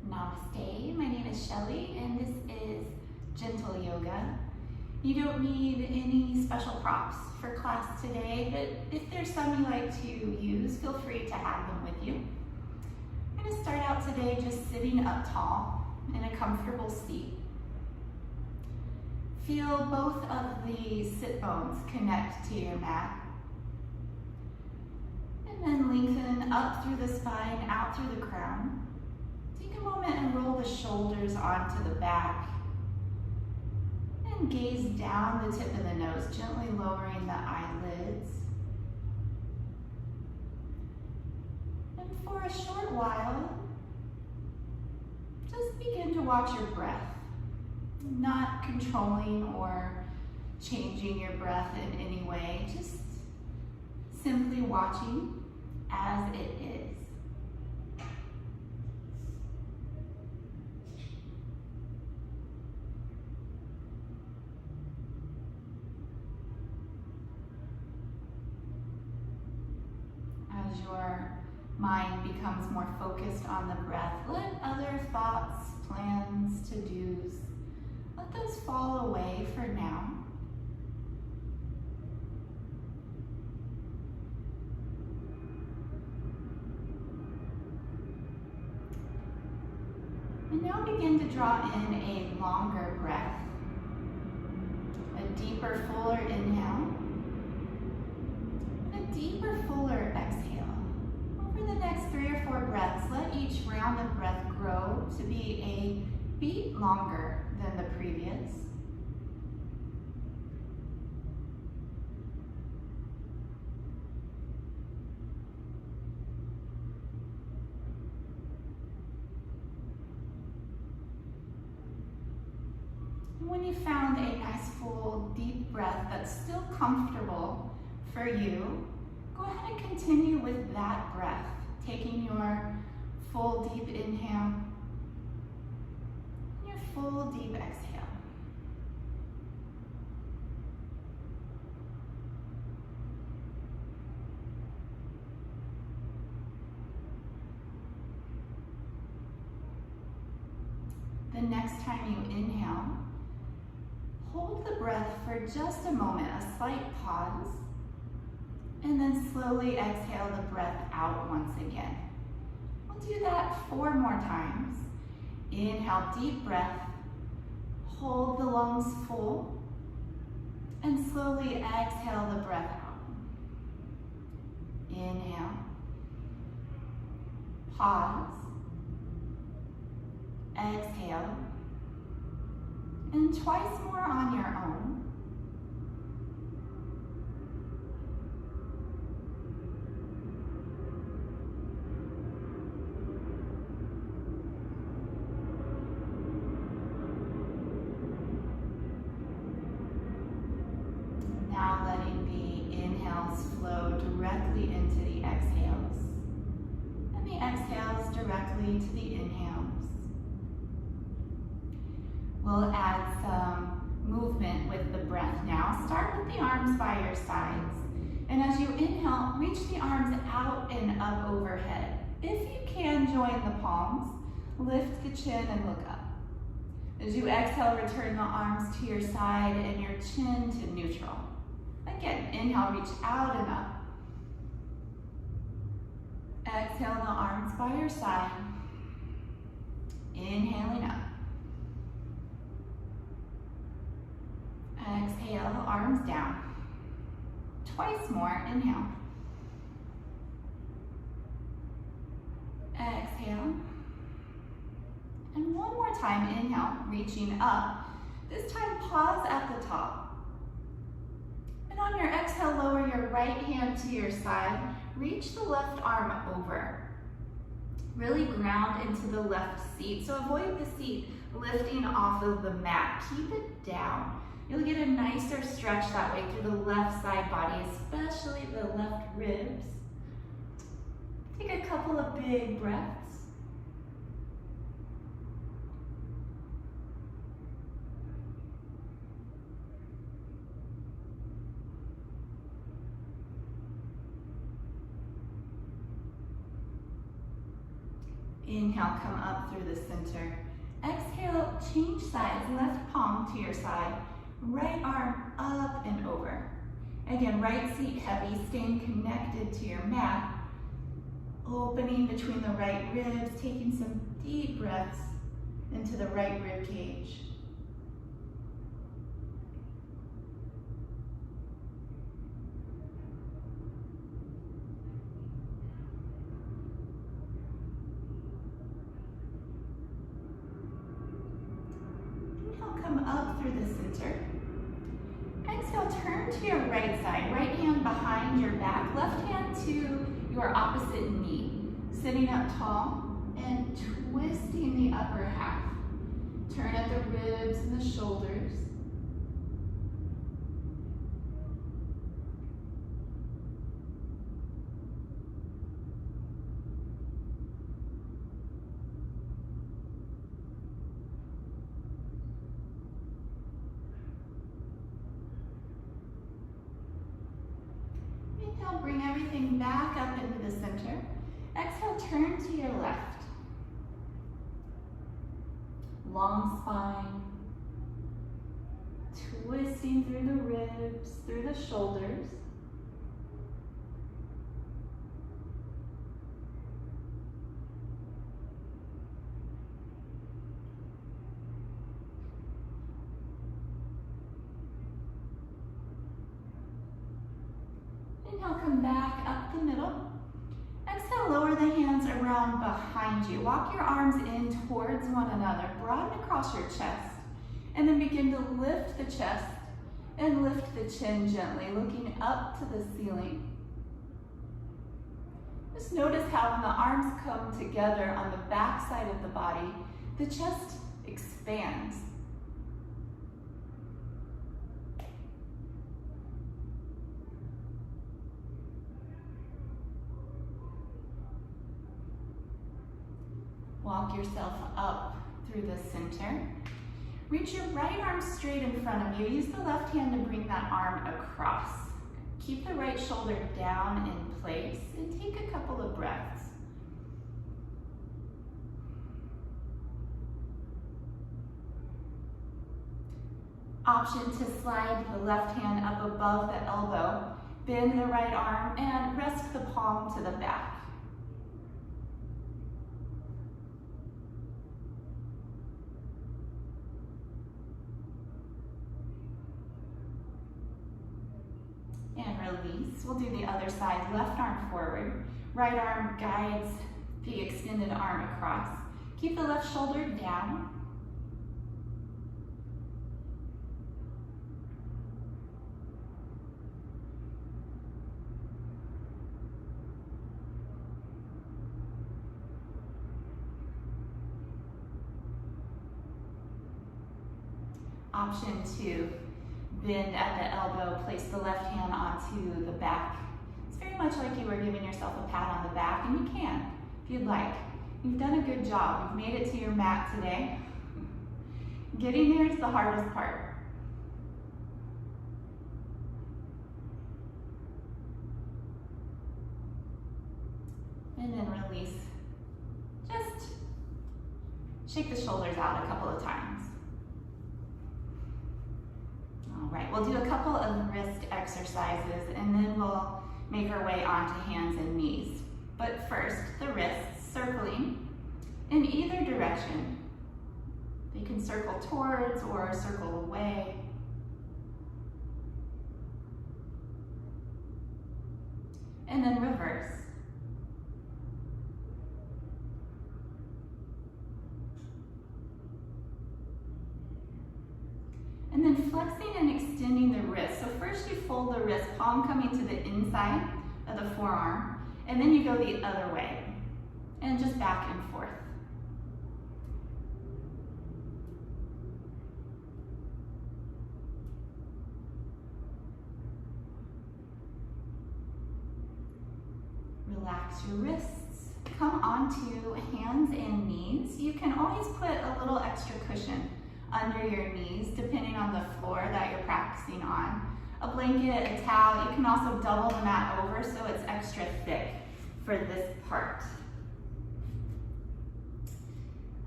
Namaste, my name is Shelley and this is Gentle Yoga. You don't need any special props for class today, but if there's some you like to use, feel free to have them with you. I'm going to start out today just sitting up tall in a comfortable seat. Feel both of the sit bones connect to your mat. And then lengthen up through the spine, out through the crown. Take a moment and roll the shoulders onto the back. And gaze down the tip of the nose, gently lowering the eyelids. And for a short while, just begin to watch your breath. Not controlling or changing your breath in any way, just simply watching as it is. As your mind becomes more focused on the breath, let other thoughts, plans, to-dos, let those fall away for now. And now begin to draw in a longer breath, a deeper, fuller inhale, and a deeper, fuller exhale. Over the next 3 or 4 breaths, let each round of breath grow to be a beat longer than the previous. And when you found a nice full deep breath that's still comfortable for you, go ahead and continue with that breath, taking your full deep inhale and your full deep exhale. The next time you inhale, hold the breath for just a moment, a slight pause, and then slowly exhale the breath out once again. We'll do that 4 more times. Inhale, deep breath, hold the lungs full, and slowly exhale the breath out. Inhale, pause, exhale, and twice more on your own. Now letting the inhales flow directly into the exhales, and the exhales directly to the inhales. We'll add some movement with the breath now. Start with the arms by your sides. And as you inhale, reach the arms out and up overhead. If you can, join the palms. Lift the chin and look up. As you exhale, return the arms to your side and your chin to neutral. Again, inhale, reach out and up. Exhale, the arms by your side. Inhaling up. Exhale, arms down. Twice more, inhale. Exhale. And one more time, inhale, reaching up. This time, pause at the top. And on your exhale, lower your right hand to your side. Reach the left arm over. Really ground into the left seat. So avoid the seat lifting off of the mat. Keep it down. You'll get a nicer stretch that way through the left side body, especially the left ribs. Take a couple of big breaths. Inhale, come up through the center. Exhale, change sides, left palm to your side, right arm up and over. Again, right seat heavy, staying connected to your mat. Opening between the right ribs, taking some deep breaths into the right rib cage. Inhale, come up through the center. Exhale, turn to your right side. Right hand behind your back, left hand to your opposite knee. Sitting up tall and twisting the upper half. Turn at the ribs and the shoulders. Inhale, bring everything back up into the center. Exhale, turn to your left. Long spine. Twisting through the ribs, through the shoulders. Inhale, come back up the middle. Exhale, lower the hands around behind you. Walk your arms in towards one another. Broaden across your chest. And then begin to lift the chest and lift the chin gently, looking up to the ceiling. Just notice how when the arms come together on the back side of the body, the chest expands. Walk yourself up through the center. Reach your right arm straight in front of you. Use the left hand to bring that arm across. Keep the right shoulder down in place and take a couple of breaths. Option to slide the left hand up above the elbow. Bend the right arm and rest the palm to the back. And release. We'll do the other side. Left arm forward. Right arm guides the extended arm across. Keep the left shoulder down. Option to bend at the elbow, place the left hand onto the back. It's very much like you were giving yourself a pat on the back, and you can, if you'd like. You've done a good job. You've made it to your mat today. Getting there is the hardest part. And then release. Just shake the shoulders out a couple of times. All right, we'll do a couple of wrist exercises and then we'll make our way onto hands and knees. But first, the wrists circling in either direction. You can circle towards or circle away. And then reverse. And then flexing and extending the wrist. So first you fold the wrist, palm coming to the inside of the forearm, and then you go the other way, and just back and forth. Relax your wrists. Come onto hands and knees. You can always put a little extra cushion under your knees, depending on the floor that you're practicing on. A blanket, a towel. You can also double the mat over so it's extra thick for this part.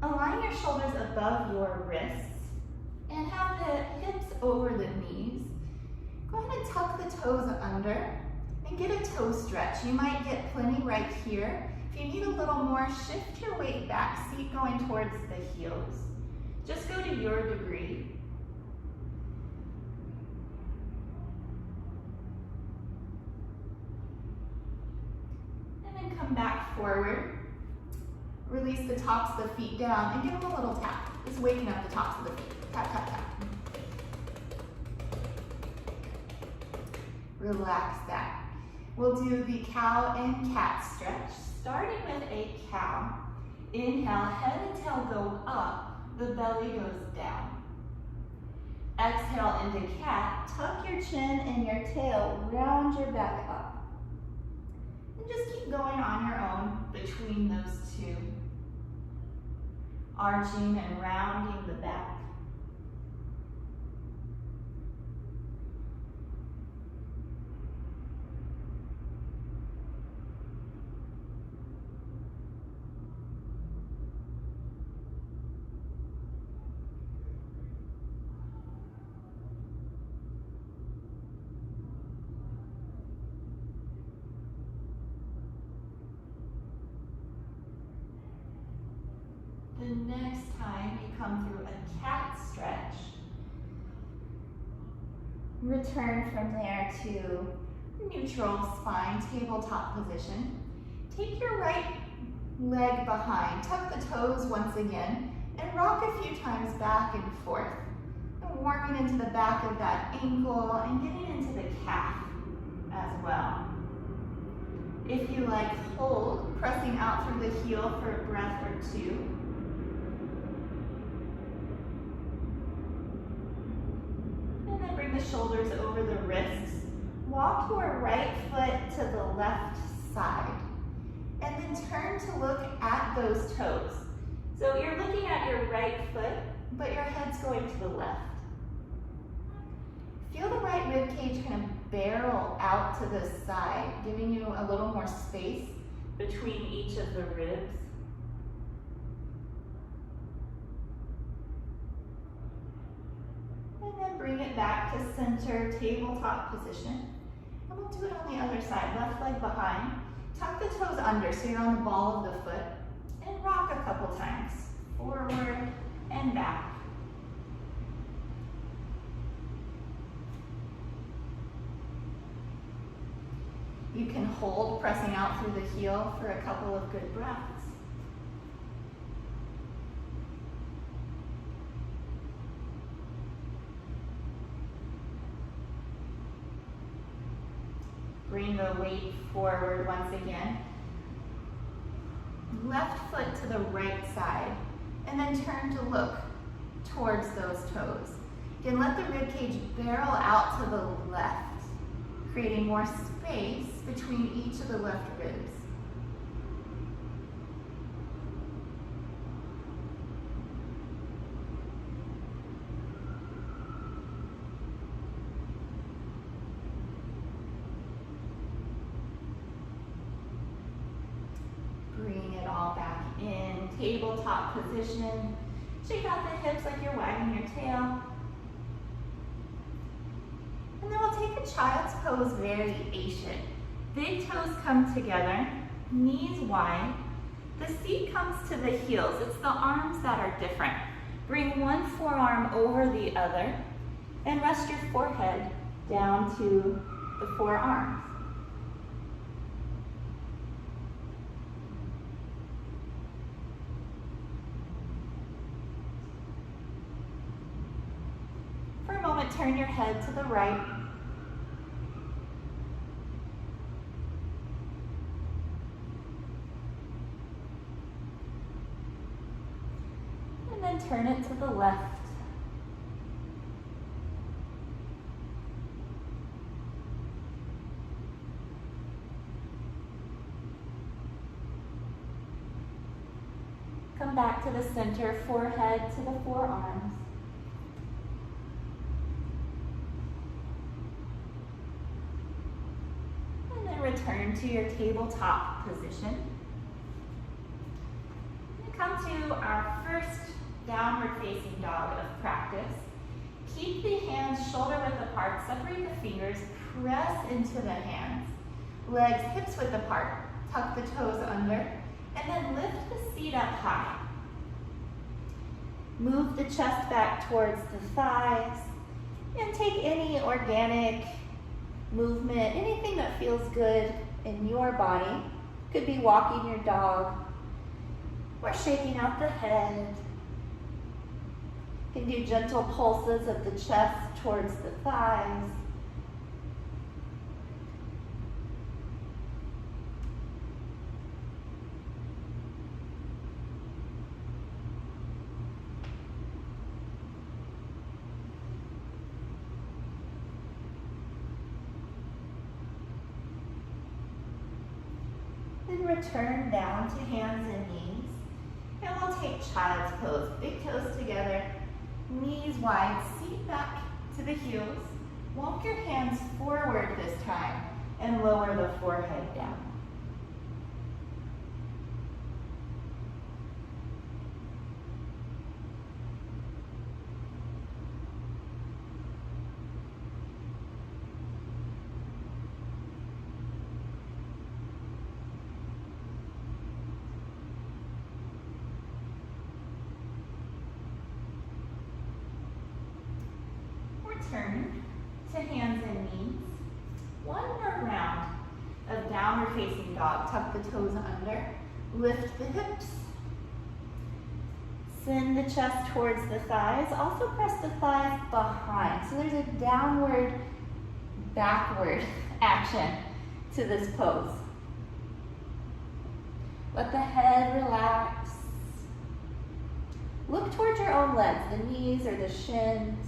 Align your shoulders above your wrists and have the hips over the knees. Go ahead and tuck the toes under and get a toe stretch. You might get plenty right here. If you need a little more, shift your weight back, seat going towards the heels. Just go to your degree. And then come back forward. Release the tops of the feet down and give them a little tap. Just waking up the tops of the feet. Tap, tap, tap. Relax that. We'll do the cow and cat stretch. Starting with a cow. Inhale, head and tail go up, the belly goes down. Exhale into cat, tuck your chin and your tail, round your back up. And just keep going on your own between those two. Arching and rounding the back. The next time you come through a cat stretch, return from there to neutral spine, tabletop position. Take your right leg behind, tuck the toes once again, and rock a few times back and forth. And warming into the back of that ankle and getting into the calf as well. If you like, hold, pressing out through the heel for a breath or two. Bring the shoulders over the wrists. Walk your right foot to the left side. And then turn to look at those toes. So you're looking at your right foot, but your head's going to the left. Feel the right rib cage kind of barrel out to the side, giving you a little more space between each of the ribs. And then bring it back to center, tabletop position. And we'll do it on the other side, left leg behind. Tuck the toes under so you're on the ball of the foot. And rock a couple times, forward and back. You can hold, pressing out through the heel for a couple of good breaths. Bring the weight forward once again. Left foot to the right side, and then turn to look towards those toes. Again, let the rib cage barrel out to the left, creating more space between each of the left ribs. Bring it all back in, tabletop position. Shake out the hips like you're wagging your tail. And then we'll take a child's pose variation. Big toes come together, knees wide. The seat comes to the heels. It's the arms that are different. Bring one forearm over the other and rest your forehead down to the forearms. For a moment, turn your head to the right. And then turn it to the left. Come back to the center, forehead to the forearms. Return to your tabletop position. And come on to our first downward facing dog of practice. Keep the hands shoulder width apart, separate the fingers, press into the hands. Legs hips width apart, tuck the toes under, and then lift the seat up high. Move the chest back towards the thighs, and take any organic movement, anything that feels good in your body. Could be walking your dog, or shaking out the head. You can do gentle pulses of the chest towards the thighs. Then return down to hands and knees. And we'll take child's pose. Big toes together, knees wide, seat back to the heels. Walk your hands forward this time and lower the forehead down. Turn to hands and knees. One more round of downward facing dog. Tuck the toes under, lift the hips. Send the chest towards the thighs. Also press the thighs behind. So there's a downward, backward action to this pose. Let the head relax. Look towards your own legs, the knees or the shins.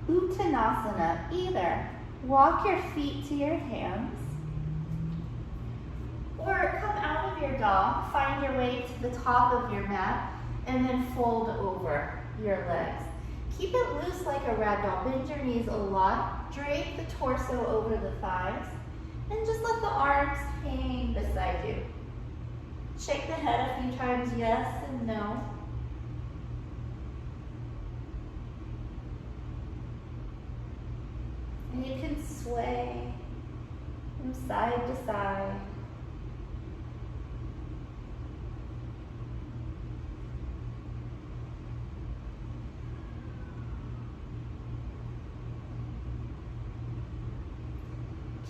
Uttanasana, either walk your feet to your hands or come out of your dog, find your way to the top of your mat, and then fold over your legs. Keep it loose like a rag doll. Bend your knees a lot, drape the torso over the thighs, and just let the arms hang beside you. Shake the head a few times, yes and no. And you can sway from side to side.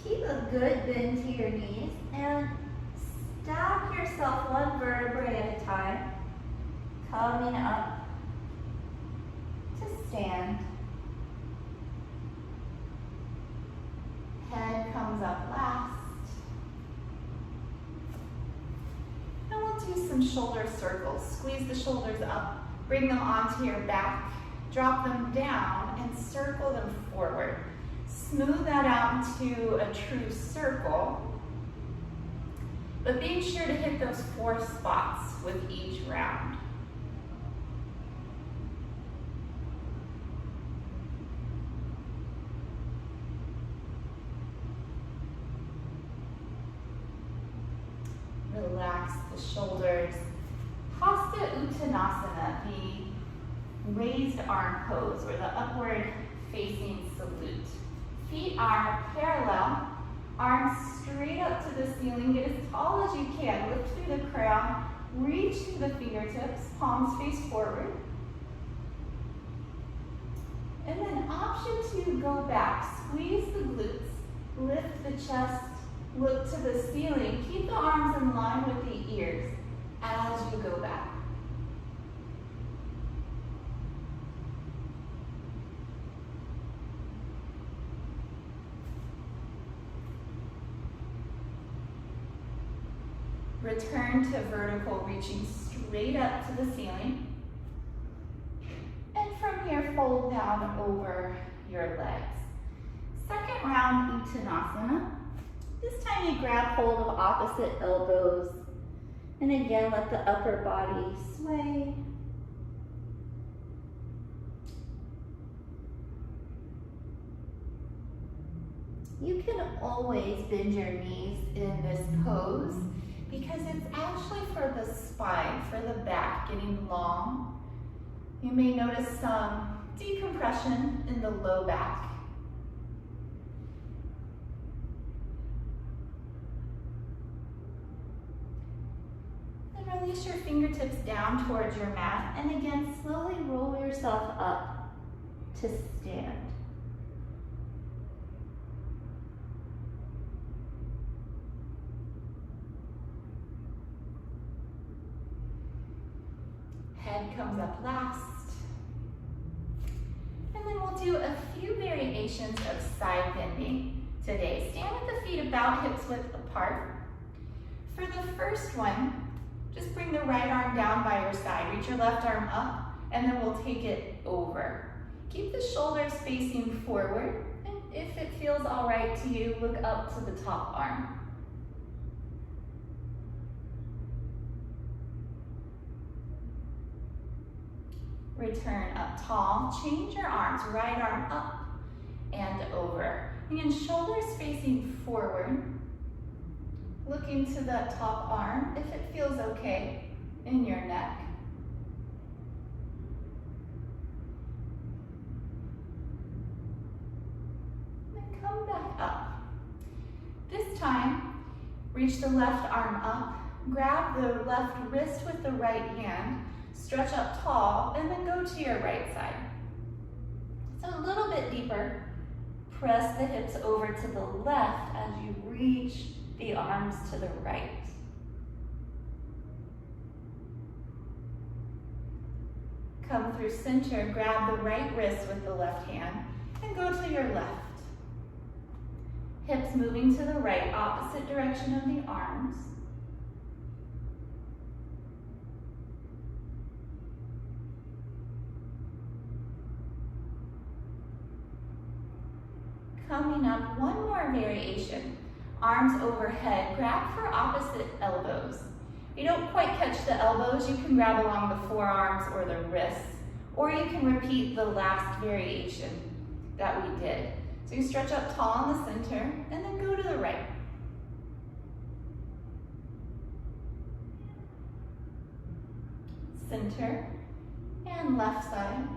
Keep a good bend to your knees and stack yourself one vertebrae at a time, coming up to stand. Head comes up last. And we'll do some shoulder circles. Squeeze the shoulders up, bring them onto your back, drop them down, and circle them forward. Smooth that out into a true circle, but being sure to hit those 4 spots with each round. Relax the shoulders. Hasta Uttanasana, the raised arm pose, or the upward facing salute. Feet are parallel, arms straight up to the ceiling. Get as tall as you can. Lift through the crown, reach through the fingertips, palms face forward. And then option to go back. Squeeze the glutes, lift the chest, look to the ceiling. Keep the arms in line with the ears as you go back. Return to vertical, reaching straight up to the ceiling. And from here, fold down over your legs. Second round, Uttanasana. This time you grab hold of opposite elbows And again, let the upper body sway. You can always bend your knees in this pose because it's actually for the spine, for the back, getting long. You may notice some decompression in the low back. And release your fingertips down towards your mat, and again, slowly roll yourself up to stand. Head comes up last. And then we'll do a few variations of side bending today. Stand with the feet about hips width apart. For the first one, just bring the right arm down by your side. Reach your left arm up, and then we'll take it over. Keep the shoulders facing forward, and if it feels all right to you, look up to the top arm. Return up tall, change your arms, right arm up and over. Again, shoulders facing forward, looking to that top arm if it feels okay in your neck. Then come back up. This time, reach the left arm up, grab the left wrist with the right hand, stretch up tall, and then go to your right side. So a little bit deeper. Press the hips over to the left as you reach the arms to the right. Come through center, grab the right wrist with the left hand, and go to your left. Hips moving to the right, opposite direction of the arms. Coming up, one more variation. Arms overhead, grab for opposite elbows. If you don't quite catch the elbows, you can grab along the forearms or the wrists, or you can repeat the last variation that we did. So you stretch up tall in the center, and then go to the right. Center, and left side.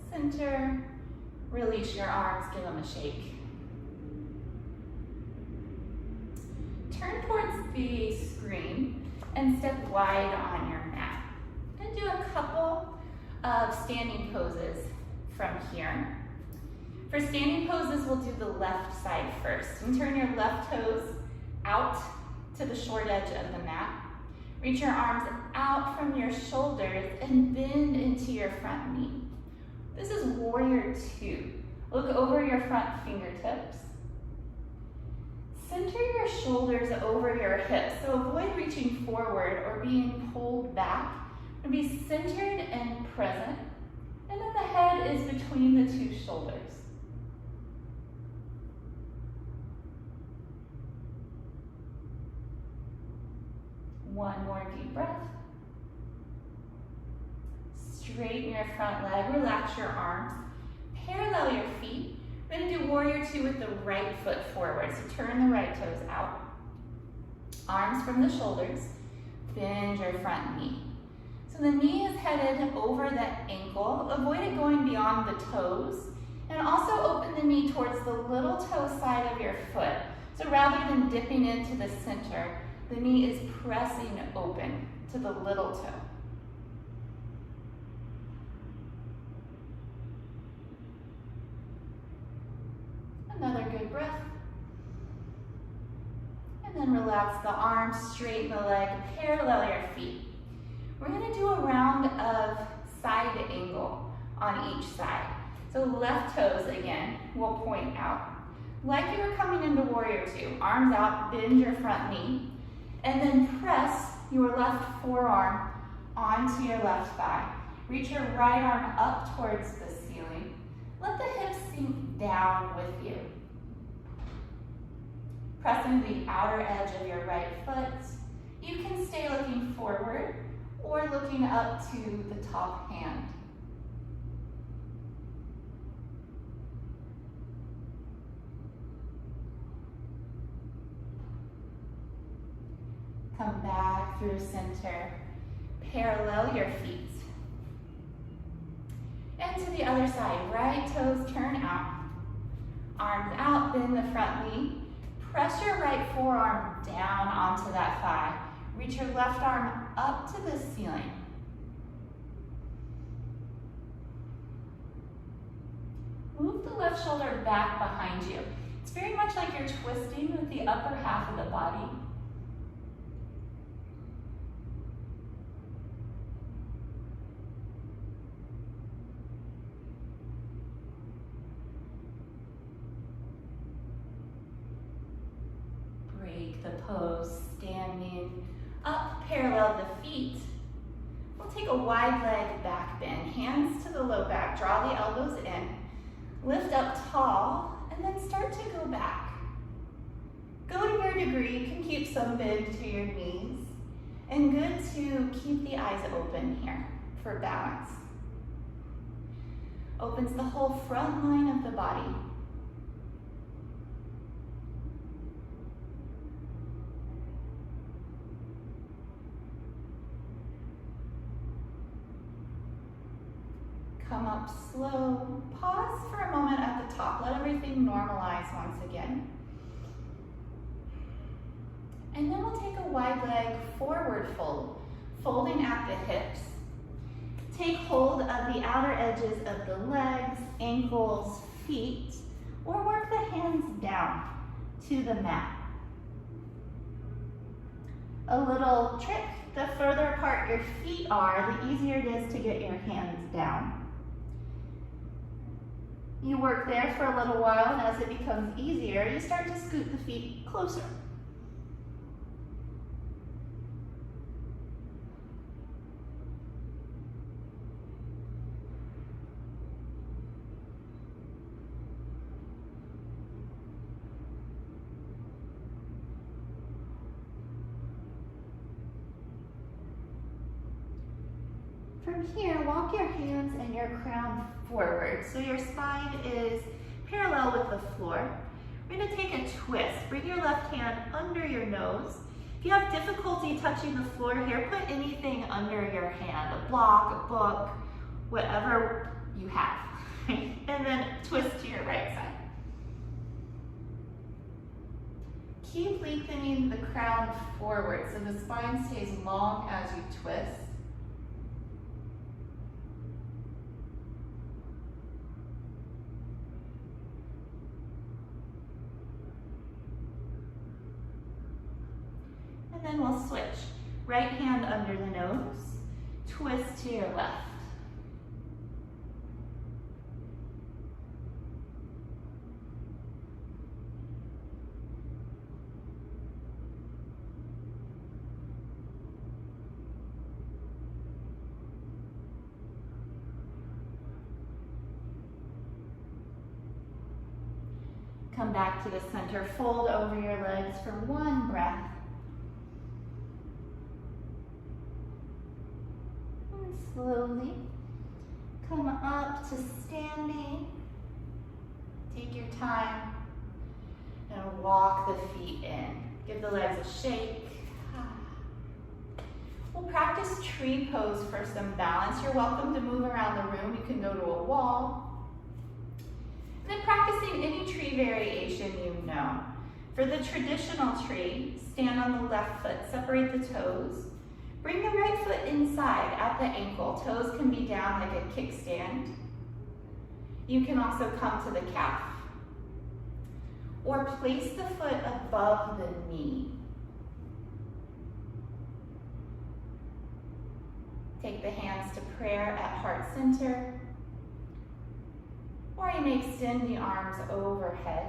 Center, release your arms, give them a shake. Turn towards the screen and step wide on your mat. And do a couple of standing poses from here. For standing poses, we'll do the left side first. And turn your left toes out to the short edge of the mat. Reach your arms out from your shoulders and bend into your front knee. This is warrior two. Look over your front fingertips. Center your shoulders over your hips, so avoid reaching forward or being pulled back. And be centered and present. And then the head is between the two shoulders. One more deep breath. Straighten your front leg, relax your arms, parallel your feet. We're going to do warrior two with the right foot forward. So turn the right toes out. Arms from the shoulders, bend your front knee. So the knee is headed over the ankle. Avoid it going beyond the toes. And also open the knee towards the little toe side of your foot. So rather than dipping into the center, the knee is pressing open to the little toe. Another good breath. And then relax the arms, straighten the leg, parallel your feet. We're going to do a round of side angle on each side. So left toes again will point out. Like you were coming into warrior two, arms out, bend your front knee, and then press your left forearm onto your left thigh. Reach your right arm up towards the ceiling. Let the hips sink down with you. Press into the outer edge of your right foot. You can stay looking forward or looking up to the top hand. Come back through center. Parallel your feet. And to the other side, right toes turn out. Arms out, bend the front knee. Press your right forearm down onto that thigh. Reach your left arm up to the ceiling. Move the left shoulder back behind you. It's very much like you're twisting with the upper half of the body. Break the pose, standing up, parallel the feet. We'll take a wide leg back bend, hands to the low back, draw the elbows in, lift up tall, and then start to go back. Go to your degree, you can keep some bend to your knees, and good to keep the eyes open here for balance. Opens the whole front line of the body. Come up slow, pause for a moment at the top, let everything normalize once again. And then we'll take a wide leg forward fold, folding at the hips. Take hold of the outer edges of the legs, ankles, feet, or work the hands down to the mat. A little trick, the further apart your feet are, the easier it is to get your hands down. You work there for a little while, and as it becomes easier, you start to scoot the feet closer. From here, walk your hands and your crown forward. So your spine is parallel with the floor. We're going to take a twist. Bring your left hand under your nose. If you have difficulty touching the floor here, put anything under your hand, a block, a book, whatever you have. And then twist to your right side. Keep lengthening the crown forward so the spine stays long as you twist. And then we'll switch. Right hand under the nose, twist to your left. Come back to the center, fold over your legs for one breath. And slowly come up to standing. Take your time and walk the feet in. Give the legs a shake. We'll practice tree pose for some balance. You're welcome to move around the room. You can go to a wall. And then practicing any tree variation you know. For the traditional tree, stand on the left foot, separate the toes. Bring the right foot inside at the ankle. Toes can be down like a kickstand. You can also come to the calf. Or place the foot above the knee. Take the hands to prayer at heart center. Or you may extend the arms overhead.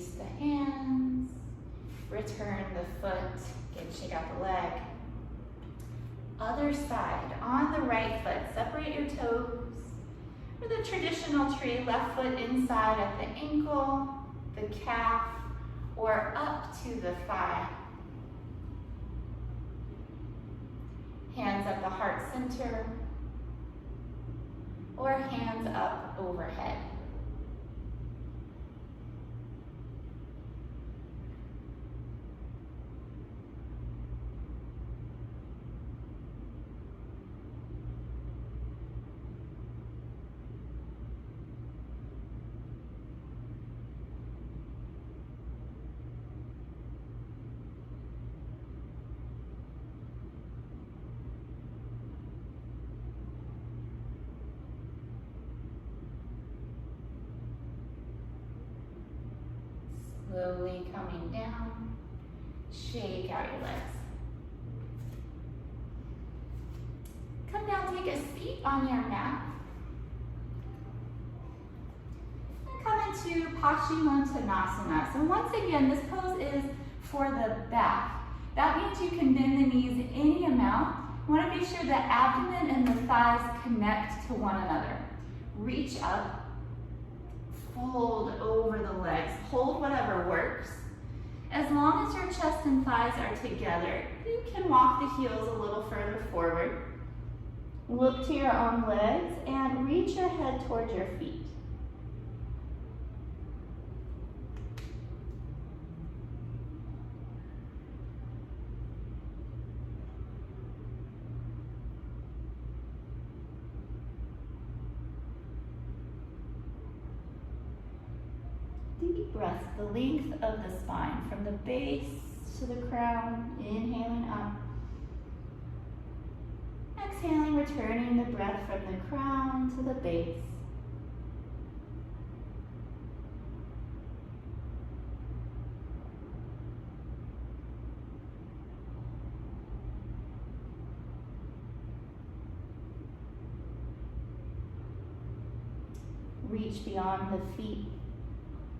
Release the hands. Return the foot. Again, shake out the leg. Other side. On the right foot, separate your toes. For the traditional tree, left foot inside at the ankle, the calf, or up to the thigh. Hands at the heart center, or hands up overhead. Slowly coming down, shake out your legs. Come down, take a seat on your mat. And come into Paschimottanasana. So once again, this pose is for the back. That means you can bend the knees any amount. You want to make sure the abdomen and the thighs connect to one another. Reach up. Fold over the legs. Hold whatever works. As long as your chest and thighs are together, you can walk the heels a little further forward. Look to your own legs and reach your head towards your feet. Deep breath, the length of the spine, from the base to the crown, inhaling up. Exhaling, returning the breath from the crown to the base. Reach beyond the feet.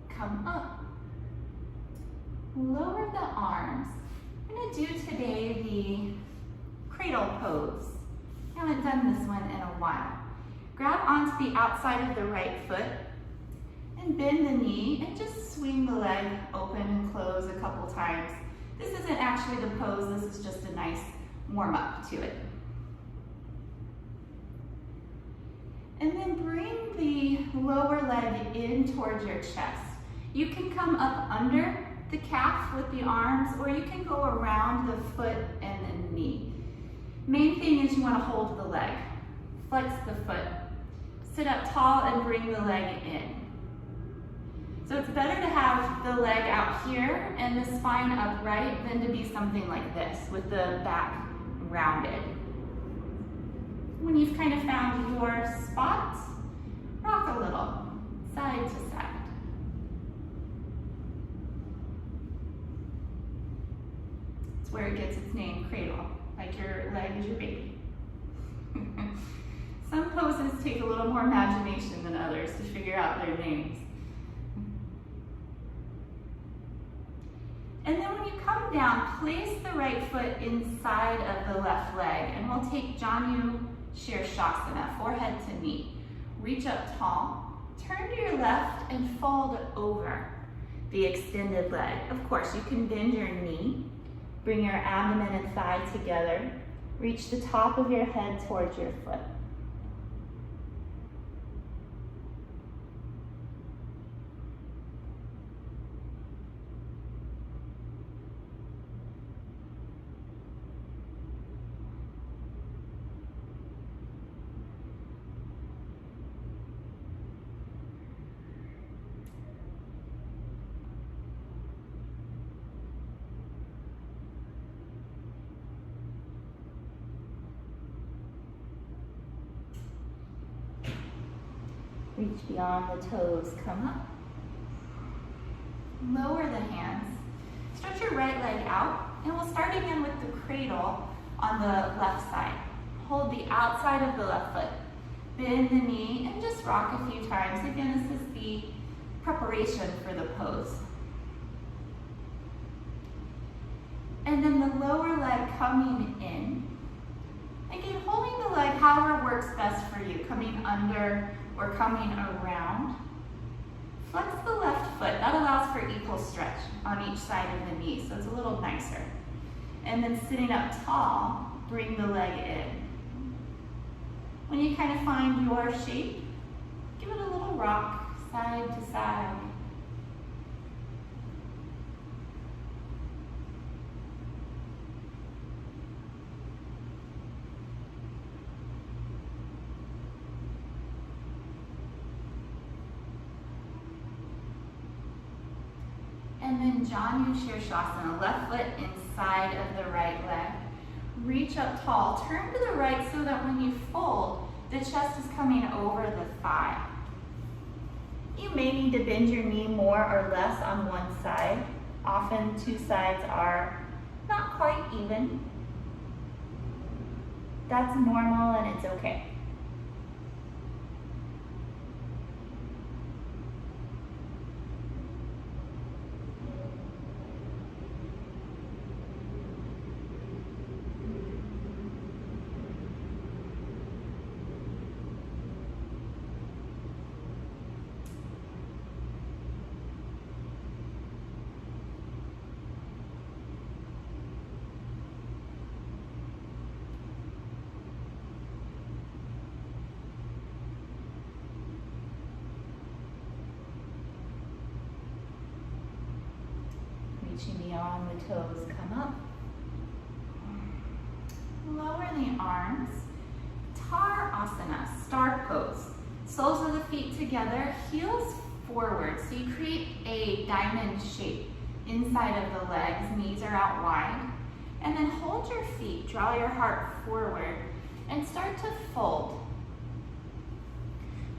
Come up. Lower the arms. I'm going to do today the cradle pose. I haven't done this one in a while. Grab onto the outside of the right foot and bend the knee and just swing the leg open and close a couple times. This isn't actually the pose, this is just a nice warm up to it. And then bring the lower leg in towards your chest. You can come up under the calf with the arms, or you can go around the foot and the knee. Main thing is you want to hold the leg. Flex the foot. Sit up tall and bring the leg in. So it's better to have the leg out here and the spine upright than to be something like this with the back rounded. When you've kind of found your spot, rock a little, side to side. It's where it gets its name, cradle, like your leg is your baby. Some poses take a little more imagination than others to figure out their names. And then when you come down, place the right foot inside of the left leg, and we'll take Janu Shirshasana, forehead to knee. Reach up tall, turn to your left and fold over the extended leg. Of course, you can bend your knee, bring your abdomen and thigh together, reach the top of your head towards your foot. Reach beyond the toes, come up. Lower the hands. Stretch your right leg out, and we'll start again with the cradle on the left side. Hold the outside of the left foot. Bend the knee and just rock a few times. Again, this is the preparation for the pose. And then the lower leg coming in. Again, holding the leg however works best for you, coming under or coming around. Flex the left foot. That allows for equal stretch on each side of the knee, so it's a little nicer. And then sitting up tall, bring the leg in. When you kind of find your shape, give it a little rock, side to side. And then Janu Shirshasana, left foot inside of the right leg. Reach up tall, turn to the right so that when you fold, the chest is coming over the thigh. You may need to bend your knee more or less on one side. Often two sides are not quite even. That's normal and it's okay. Reaching beyond the toes, come up. Lower the arms. Asana, star pose. Soles of the feet together, heels forward. So you create a diamond shape inside of the legs, knees are out wide. And then hold your feet, draw your heart forward, and start to fold.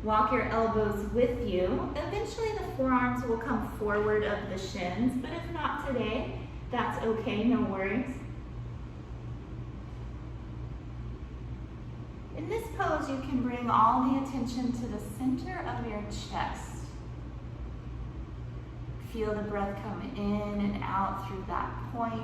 Walk your elbows with you. Eventually the forearms will come forward of the shins, but if not today, that's okay, no worries. In this pose, you can bring all the attention to the center of your chest. Feel the breath come in and out through that point.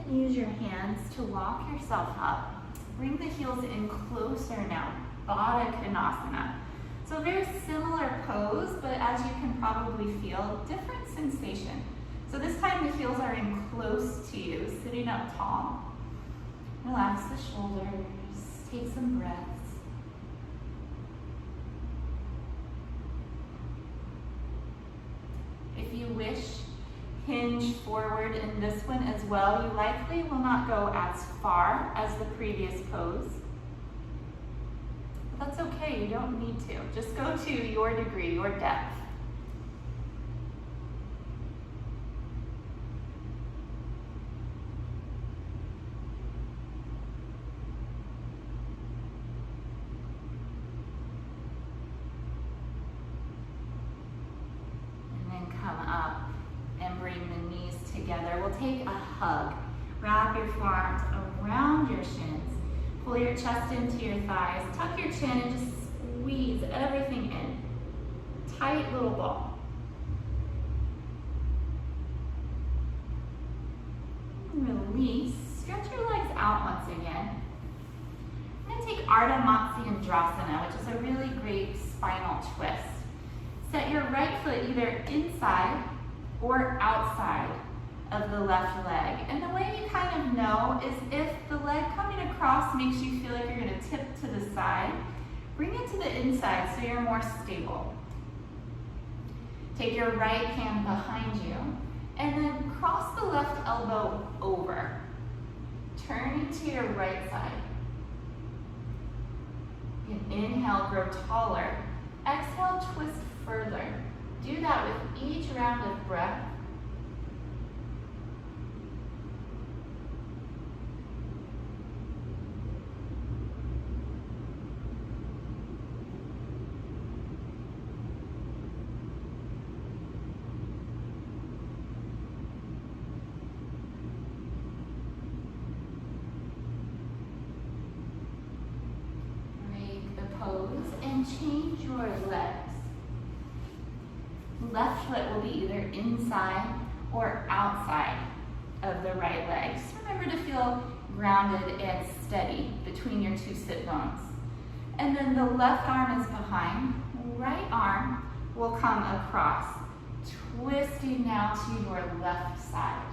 Use your hands to walk yourself up. Bring the heels in closer now, Baddha Konasana. So very similar pose, but as you can probably feel, different sensation. So this time the heels are in close to you, sitting up tall. Relax the shoulders, take some breaths. If you wish, hinge forward in this one as well. You likely will not go as far as the previous pose. But that's okay, you don't need to. Just go to your degree, your depth. And then come up. And bring the knees together. We'll take a hug. Wrap your forearms around your shins. Pull your chest into your thighs. Tuck your chin and just squeeze everything in. Tight little ball. Release. Stretch your legs out once again. I'm going to take Ardha Matsyendrasana, which is a really great spinal twist. Set your right foot either inside or outside of the left leg. And the way you kind of know is if the leg coming across makes you feel like you're going to tip to the side, bring it to the inside so you're more stable. Take your right hand behind you and then cross the left elbow over. Turn to your right side. You can inhale, grow taller. Exhale, twist further. Do that with each round of breath. toes and change your legs. Left foot will be either inside or outside of the right leg. Just remember to feel grounded and steady between your two sit bones. And then the left arm is behind. Right arm will come across, twisting now to your left side.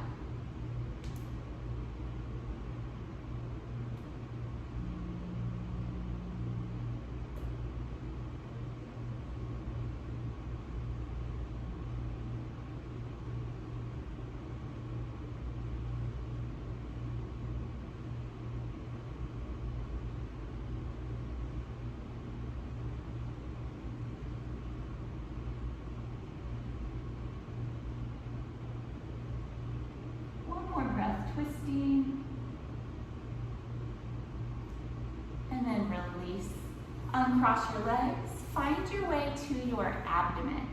Twisting, and then release. Uncross your legs, find your way to your abdomen.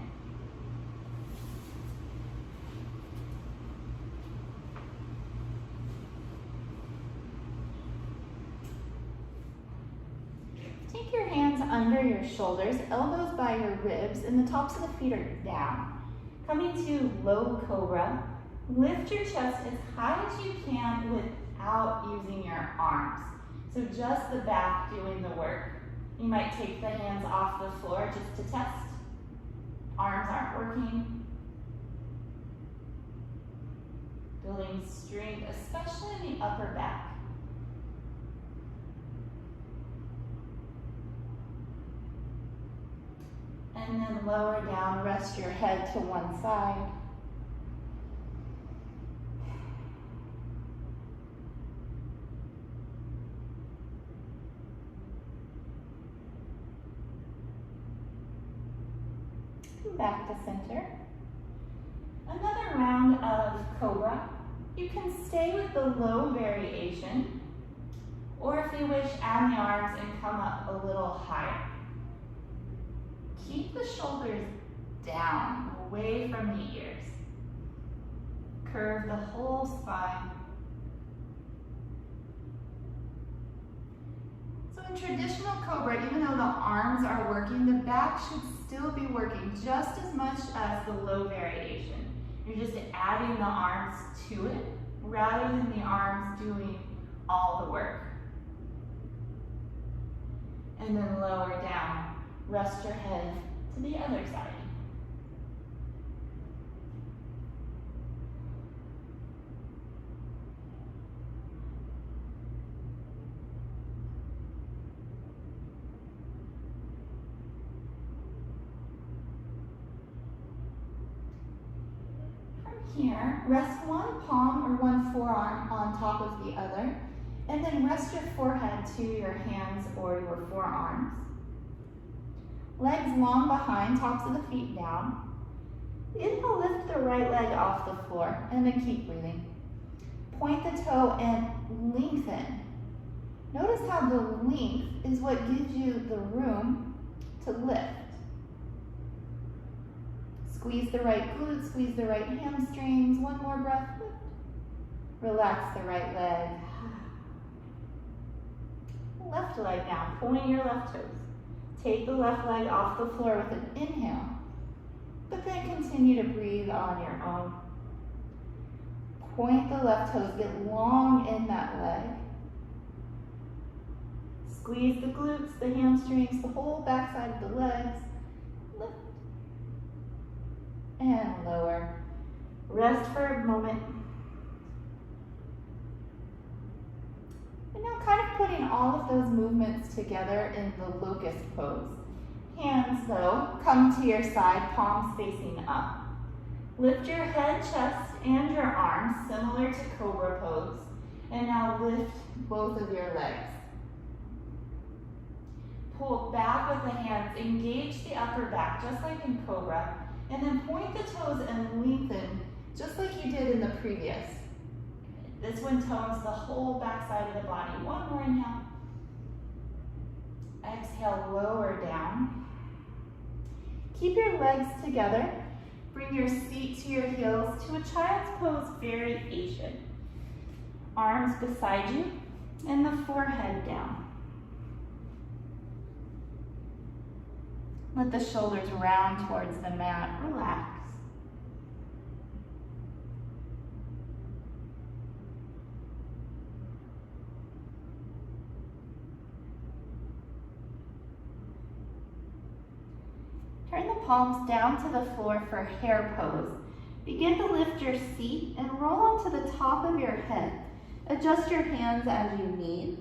Take your hands under your shoulders, elbows by your ribs, and the tops of the feet are down. Coming to low cobra. Lift your chest as high as you can without using your arms. So just the back doing the work. You might take the hands off the floor just to test. Arms aren't working. Building strength, especially in the upper back. And then lower down, rest your head to one side. Back to center. Another round of cobra. You can stay with the low variation, or if you wish, add the arms and come up a little higher. Keep the shoulders down, away from the ears. Curve the whole spine. So in traditional cobra, even though the arms are working, the back should still be working just as much as the low variation. You're just adding the arms to it rather than the arms doing all the work. And then lower down. Rest your head to the other side. Here, rest one palm or one forearm on top of the other, and then rest your forehead to your hands or your forearms. Legs long behind, tops of the feet down. Inhale, lift the right leg off the floor, and then keep breathing. Point the toe and lengthen. Notice how the length is what gives you the room to lift. Squeeze the right glute, squeeze the right hamstrings. One more breath. Lift. Relax the right leg. Left leg now, point your left toes. Take the left leg off the floor with an inhale, but then continue to breathe on your own. Point the left toes, get long in that leg. Squeeze the glutes, the hamstrings, the whole backside of the legs. Lift. And lower. Rest for a moment. And now kind of putting all of those movements together in the locust pose. Hands, though, come to your side, palms facing up. Lift your head, chest, and your arms, similar to cobra pose. And now lift both of your legs. Pull back with the hands, engage the upper back, just like in cobra. And then point the toes and lengthen, just like you did in the previous. This one tones the whole backside of the body. One more inhale. Exhale, lower down. Keep your legs together. Bring your feet to your heels to a child's pose variation. Arms beside you and the forehead down. Let the shoulders round towards the mat. Relax. Turn the palms down to the floor for hare pose. Begin to lift your seat and roll onto the top of your head. Adjust your hands as you need.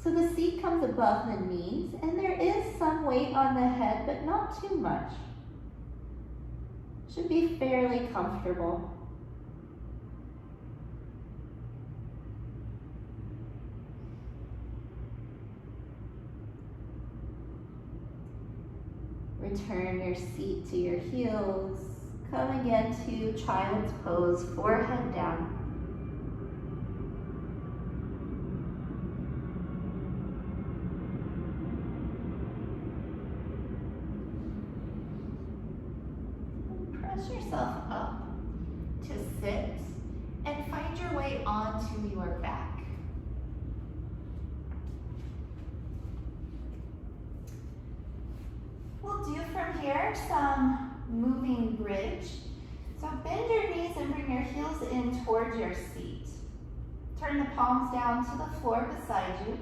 So the seat comes above the knees, and there is some weight on the head, but not too much. Should be fairly comfortable. Return your seat to your heels. Come again to child's pose, forehead down. Press yourself up to sit and find your way onto your back. We'll do from here some moving bridge. So bend your knees and bring your heels in towards your seat. Turn the palms down to the floor beside you.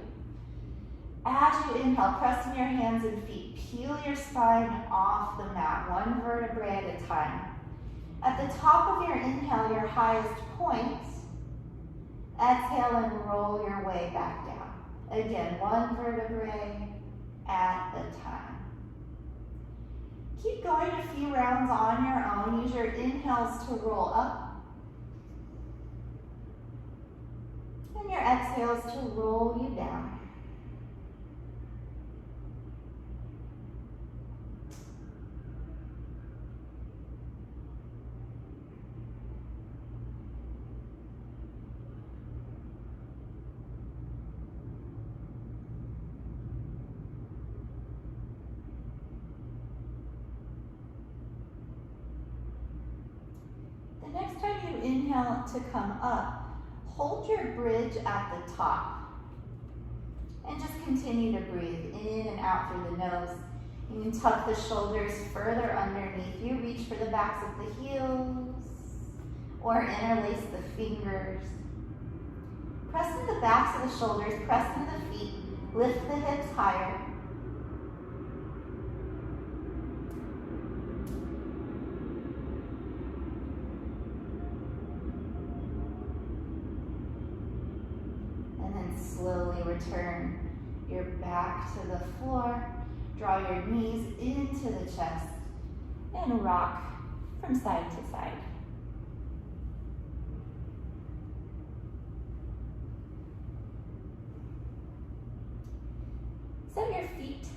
As you inhale, press in your hands and feet. Peel your spine off the mat, one vertebrae at a time. At the top of your inhale, your highest point, exhale and roll your way back down. Again, one vertebrae at a time. Keep going a few rounds on your own. Use your inhales to roll up. And your exhales to roll you down. Next time you inhale to come up, hold your bridge at the top. And just continue to breathe in and out through the nose. You can tuck the shoulders further underneath you. Reach for the backs of the heels or interlace the fingers. Press into the backs of the shoulders, press into the feet, lift the hips higher. Slowly return your back to the floor. Draw your knees into the chest and rock from side to side. Set your feet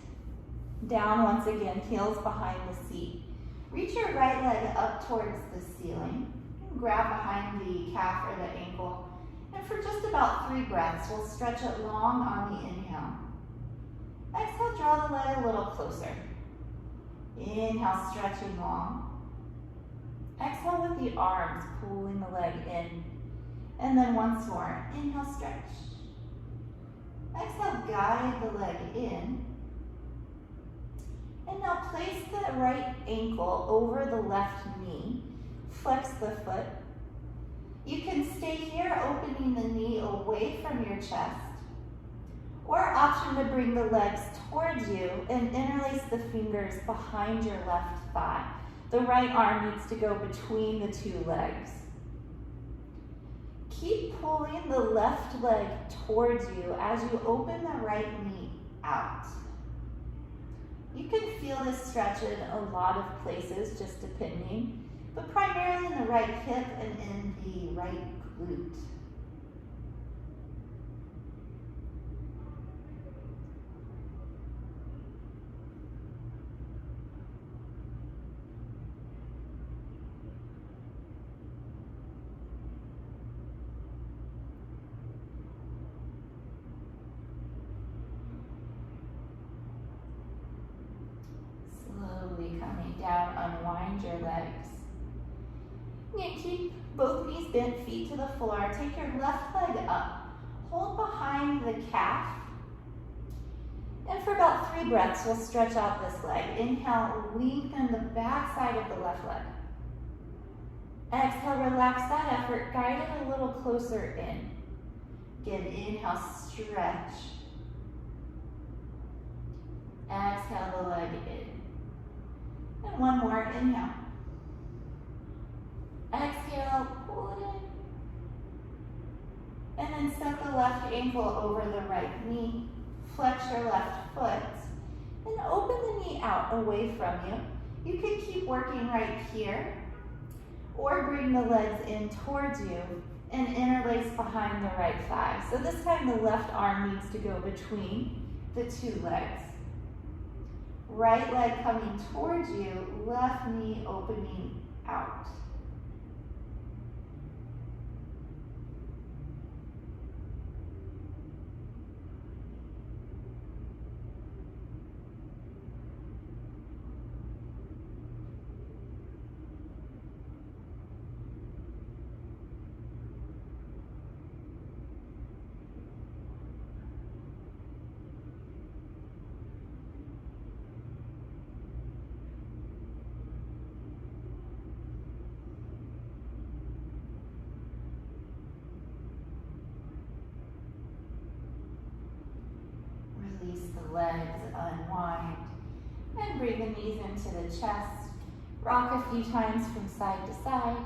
down once again, heels behind the seat. Reach your right leg up towards the ceiling. Grab behind the calf or the ankle. And for just about 3 breaths, we'll stretch it long on the inhale. Exhale, draw the leg a little closer. Inhale, stretching long. Exhale with the arms, pulling the leg in. And then once more, inhale, stretch. Exhale, guide the leg in. And now place the right ankle over the left knee. Flex the foot. You can stay here, opening the knee away from your chest. Or option to bring the legs towards you and interlace the fingers behind your left thigh. The right arm needs to go between the 2 legs. Keep pulling the left leg towards you as you open the right knee out. You can feel this stretch in a lot of places, just depending, but primarily in the right hip and in the right glute. Slowly coming down, unwind your legs. You keep both knees bent, feet to the floor. Take your left leg up. Hold behind the calf. And for about 3 breaths, we'll stretch out this leg. Inhale, lengthen the back side of the left leg. Exhale, relax that effort, guide it a little closer in. Again, inhale, stretch. Exhale the leg in. And one more, inhale. Exhale, pull it in. And then step the left ankle over the right knee. Flex your left foot. And open the knee out away from you. You can keep working right here. Or bring the legs in towards you and interlace behind the right thigh. So this time the left arm needs to go between the 2 legs. Right leg coming towards you, left knee opening out. Release the legs, unwind, and bring the knees into the chest. Rock a few times from side to side.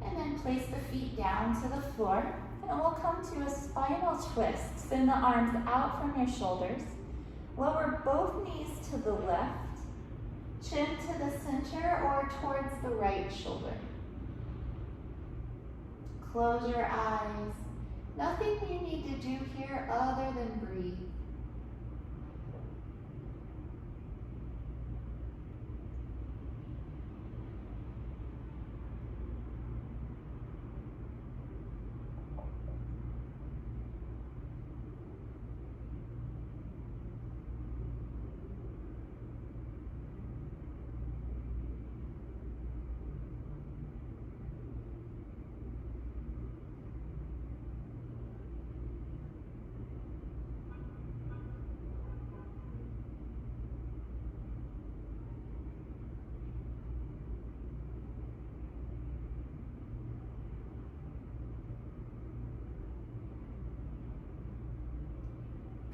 And then place the feet down to the floor, and we'll come to a spinal twist. Send the arms out from your shoulders. Lower both knees to the left, chin to the center or towards the right shoulder. Close your eyes. Nothing you need to do here other than breathe.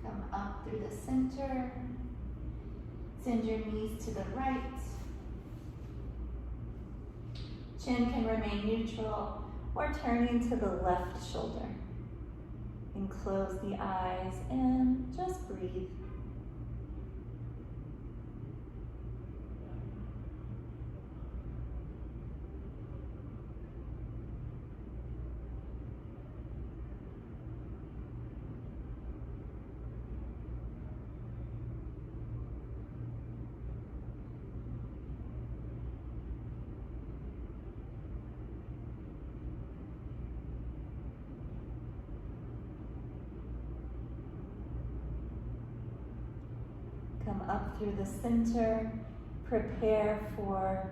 Come up through the center. Send your knees to the right. Chin can remain neutral or turning to the left shoulder. And close the eyes and just breathe. Come up through the center, prepare for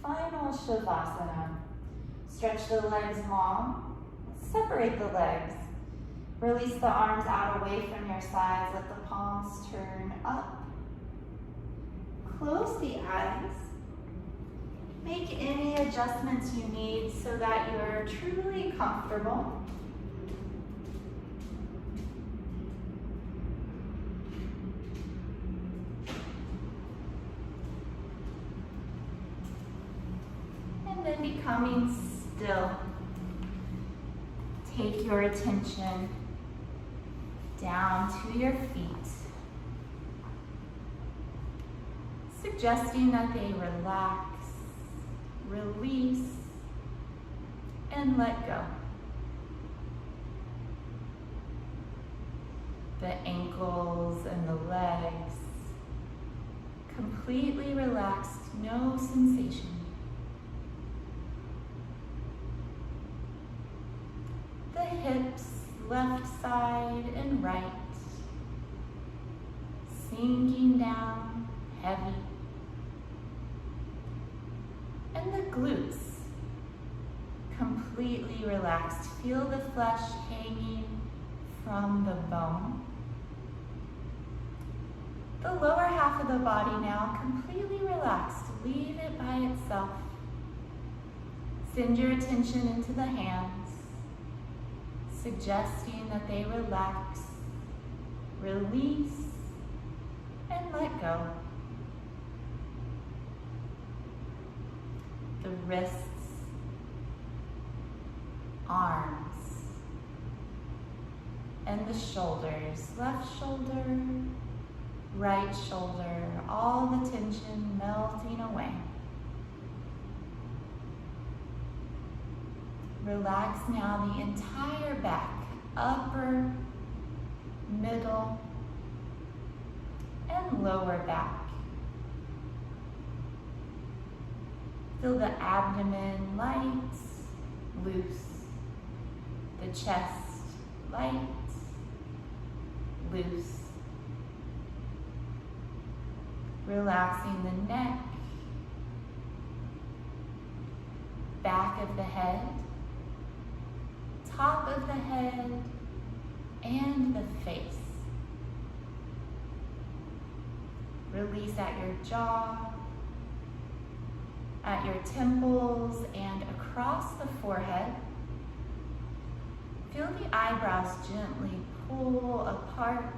final Shavasana. Stretch the legs long, separate the legs. Release the arms out away from your sides, let the palms turn up. Close the eyes. Make any adjustments you need so that you're truly comfortable. And becoming still, take your attention down to your feet, suggesting that they relax, release, and let go. The ankles and the legs completely relaxed, no sensation. The hips, left side and right, sinking down, heavy. And the glutes, completely relaxed. Feel the flesh hanging from the bone. The lower half of the body now completely relaxed. Leave it by itself. Send your attention into the hands, suggesting that they relax, release, and let go. The wrists, arms, and the shoulders, left shoulder, right shoulder, all the tension melting away. Relax now the entire back, upper, middle, and lower back. Feel the abdomen light, loose. The chest light, loose. Relaxing the neck, back of the head, top of the head, and the face. Release at your jaw, at your temples, and across the forehead. Feel the eyebrows gently pull apart,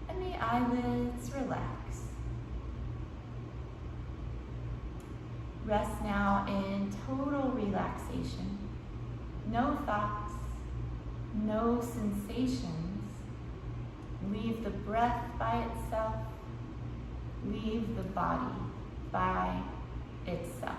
and the eyelids relax. Rest now in total relaxation. No thoughts, no sensations. Leave the breath by itself. Leave the body by itself.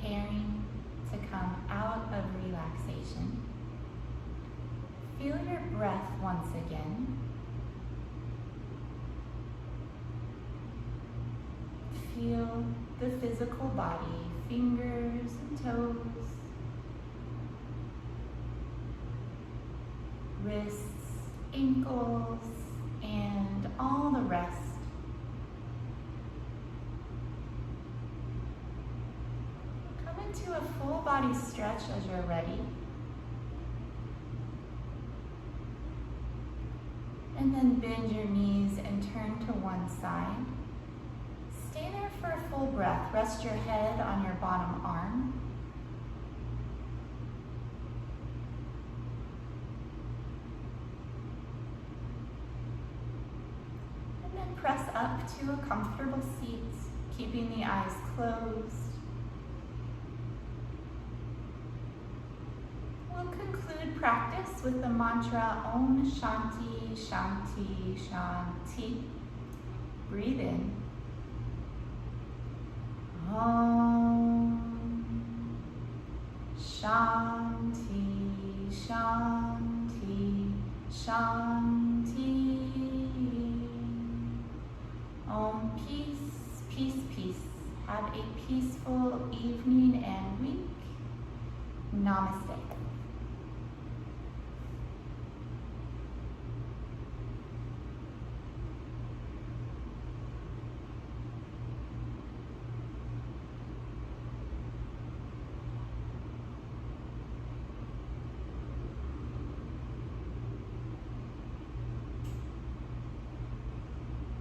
Preparing to come out of relaxation. Feel your breath once again. Feel the physical body, fingers and toes, wrists, ankles, and all the rest. Come into a full body stretch as you're ready. And then bend your knees and turn to one side. Stay there for a full breath. Rest your head on your bottom arm. And then press up to a comfortable seat, keeping the eyes closed. We'll conclude practice with the mantra Om Shanti Shanti Shanti. Breathe in. Om Shanti Shanti Shanti. Om peace, peace, peace. Have a peaceful evening and week. Namaste.